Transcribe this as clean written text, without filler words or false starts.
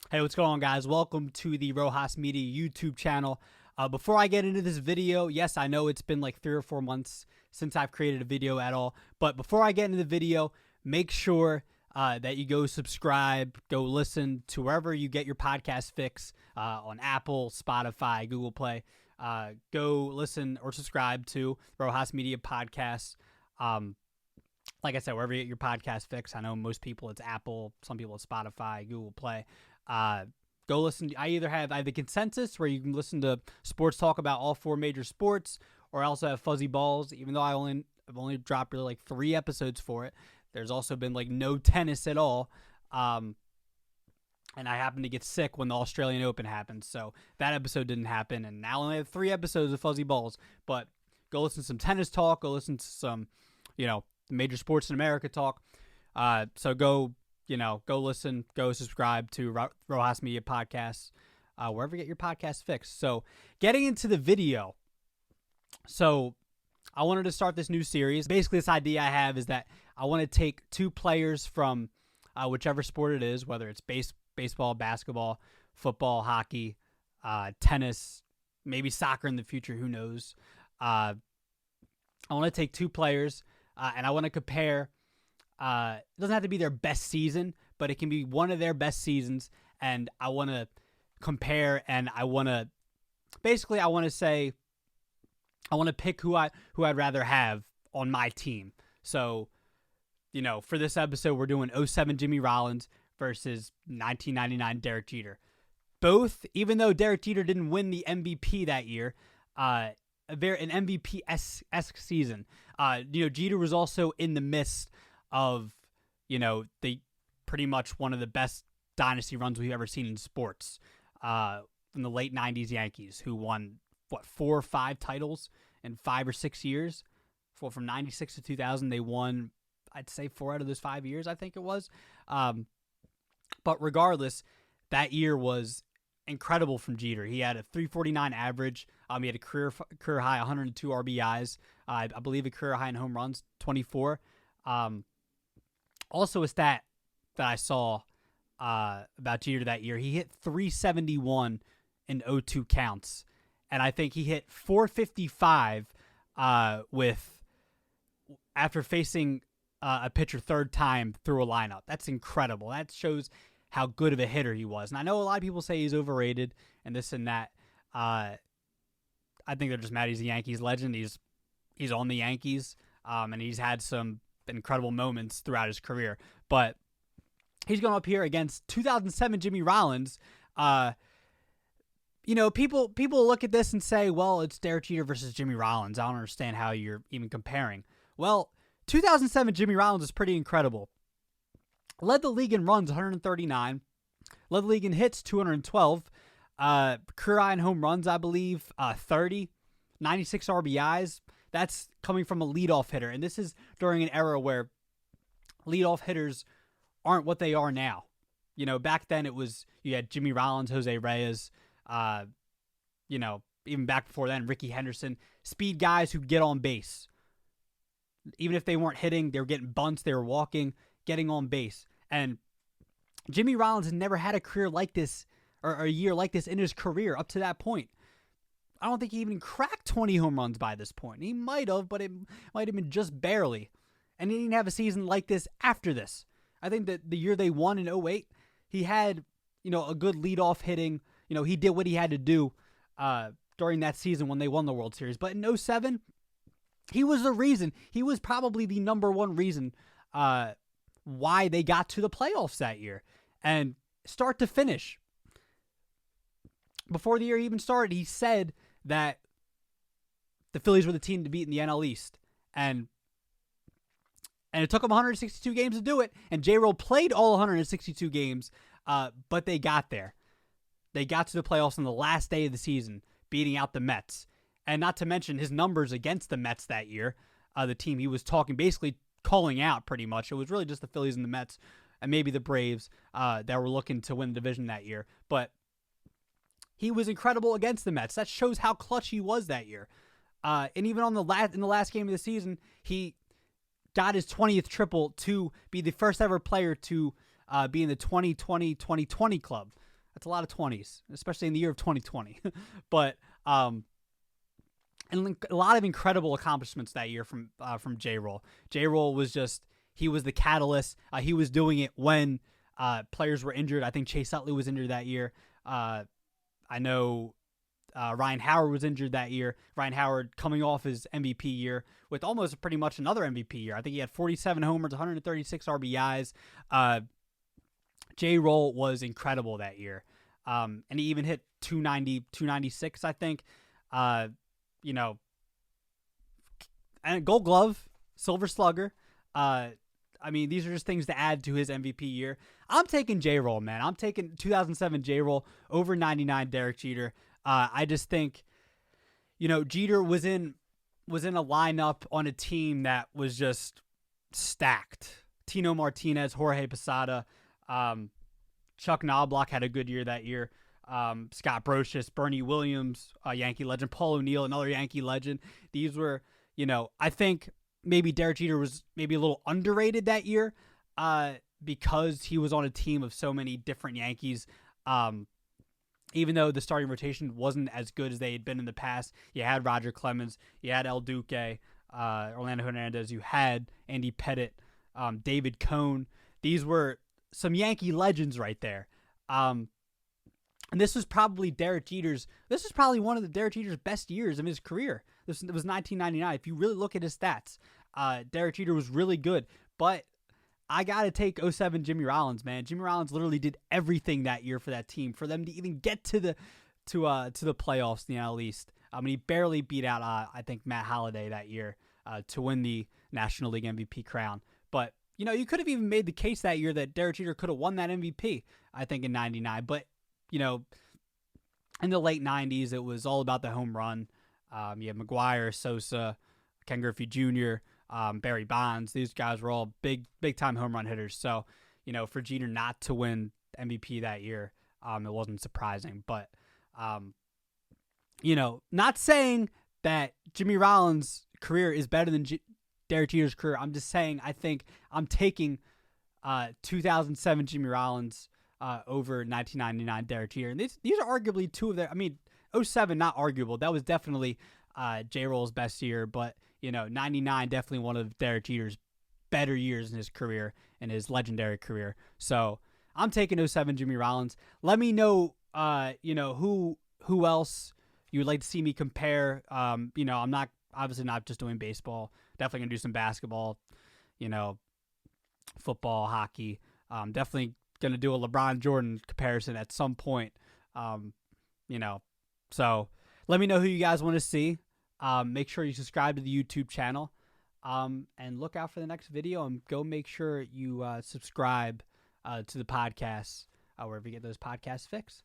Hey, what's going on, guys? Welcome to the Rojas Media YouTube channel. Before I get into this video, yes, I know it's been like 3 or 4 months since I've created a video at all, but before I get into the video, make sure that you go subscribe, go listen to wherever you get your podcast fix, on Apple, Spotify, Google Play. Go listen or subscribe to Rojas Media Podcasts. Like I said, wherever you get your podcast fix. I know most people it's Apple, some people it's Spotify, Google Play. Go listen. I have the Consensus, where you can listen to sports talk about all 4 major sports, or I also have Fuzzy Balls. Even though I've only dropped really like 3 episodes for it. There's also been like no tennis at all. And I happened to get sick when the Australian Open happened, so that episode didn't happen. And now I only have 3 episodes of Fuzzy Balls. But go listen to some tennis talk. Go listen to some, major sports in America talk. So go listen, go subscribe to Rojas Media Podcasts, wherever you get your podcast fixed. So getting into the video. So I wanted to start this new series. Basically, this idea I have is that I want to take 2 players from whichever sport it is, whether it's baseball, basketball, football, hockey, tennis, maybe soccer in the future, who knows. I want to take 2 players, and I want to compare. It doesn't have to be their best season, but it can be one of their best seasons, and I want to compare, and I want to say, I want to pick who I'd rather have on my team. So, for this episode, we're doing 2007 Jimmy Rollins versus 1999 Derek Jeter. Both, even though Derek Jeter didn't win the MVP that year, an MVP-esque season. Jeter was also in the midst of, the pretty much one of the best dynasty runs we've ever seen in sports, from the late 90s Yankees, who won, 4 or 5 titles in 5 or 6 years. From 96 to 2000, they won, I'd say 4 out of those 5 years, I think it was. But regardless, that year was incredible from Jeter. He had a 349 average. He had a career high 102 RBIs. I believe a career high in home runs, 24. Also a stat that I saw about Jeter that year, he hit 371 in 0-2 counts. And I think he hit 455 after facing a pitcher 3rd time through a lineup. That's incredible. That shows how good of a hitter he was. And I know a lot of people say he's overrated and this and that. I think they're just mad he's a Yankees legend. He's on the Yankees, and he's had some incredible moments throughout his career. But he's going up here against 2007 Jimmy Rollins. People look at this and say, well, it's Derek Jeter versus Jimmy Rollins. I don't understand how you're even comparing. Well, 2007 Jimmy Rollins is pretty incredible. Led the league in runs, 139. Led the league in hits, 212. Career high in home runs, I believe, 30. 96 RBIs. That's coming from a leadoff hitter. And this is during an era where leadoff hitters aren't what they are now. Back then you had Jimmy Rollins, Jose Reyes, even back before then, Ricky Henderson, speed guys who get on base. Even if they weren't hitting, they were getting bunts, they were walking, getting on base. And Jimmy Rollins had never had a career like this, or a year like this in his career up to that point. I don't think he even cracked 20 home runs by this point. He might have, but it might have been just barely. And he didn't have a season like this after this. I think that the year they won in 2008, he had, a good leadoff hitting. He did what he had to do during that season when they won the World Series. But in 2007, he was the reason. He was probably the number one reason why they got to the playoffs that year. And start to finish. Before the year even started, he said that the Phillies were the team to beat in the NL East. And it took him 162 games to do it. And J-Roll played all 162 games, but they got there. They got to the playoffs on the last day of the season, beating out the Mets. And not to mention his numbers against the Mets that year, the team he was basically calling out pretty much. It was really just the Phillies and the Mets, and maybe the Braves that were looking to win the division that year. But he was incredible against the Mets. That shows how clutch he was that year. And even in the last game of the season, he got his 20th triple to be the first ever player to be in the 2020-2020 club. That's a lot of 20s, especially in the year of 2020. But and a lot of incredible accomplishments that year from J-Roll. J-Roll was just, he was the catalyst. He was doing it when players were injured. I think Chase Utley was injured that year. I know Ryan Howard was injured that year. Ryan Howard coming off his MVP year with almost pretty much another MVP year. I think he had 47 homers, 136 RBIs. J-Roll was incredible that year. And he even hit 290, 296, I think. You know, and Gold Glove, Silver Slugger. I mean, these are just things to add to his MVP year. I'm taking J-Roll, man. I'm taking 2007 J-Roll over 99 Derek Jeter. I just think, you know, Jeter was in a lineup on a team that was just stacked. Tino Martinez, Jorge Posada, Chuck Knobloch had a good year that year. Scott Brocious, Bernie Williams, Yankee legend, Paul O'Neill, another Yankee legend. These were, you know, I think maybe Derek Jeter was maybe a little underrated that year because he was on a team of so many different Yankees. Even though the starting rotation wasn't as good as they had been in the past, you had Roger Clemens, you had El Duque, Orlando Hernandez, you had Andy Pettitte, David Cone. These were some Yankee legends right there. And this was probably one of the Derek Jeter's best years of his career. It was 1999. If you really look at his stats, Derek Jeter was really good. But I got to take 07 Jimmy Rollins, man. Jimmy Rollins literally did everything that year for that team, for them to even get to the playoffs in the NL East. I mean, he barely beat out, I think, Matt Holliday that year to win the National League MVP crown. But, you know, you could have even made the case that year that Derek Jeter could have won that MVP, I think, in 99. But, you know, in the late 90s, it was all about the home run. You had McGuire, Sosa, Ken Griffey Jr., Barry Bonds. These guys were all big-time home run hitters. So, you know, for Jeter not to win MVP that year, it wasn't surprising. But, you know, not saying that Jimmy Rollins' career is better than Derek Jeter's career. I'm just saying I think I'm taking 2007 Jimmy Rollins over 1999 Derek Jeter. And these are arguably two of their, I mean, 07, not arguable. That was definitely J-Roll's best year, but, you know, 99, definitely one of Derek Jeter's better years in his career, in his legendary career. So I'm taking 07 Jimmy Rollins. Let me know, you know, who else you would like to see me compare. You know, I'm obviously not just doing baseball. Definitely going to do some basketball, you know, football, hockey. Definitely going to do a LeBron Jordan comparison at some point. You know, so let me know who you guys want to see. Make sure you subscribe to the YouTube channel, and look out for the next video, and go make sure you subscribe to the podcast wherever you get those podcasts fixed.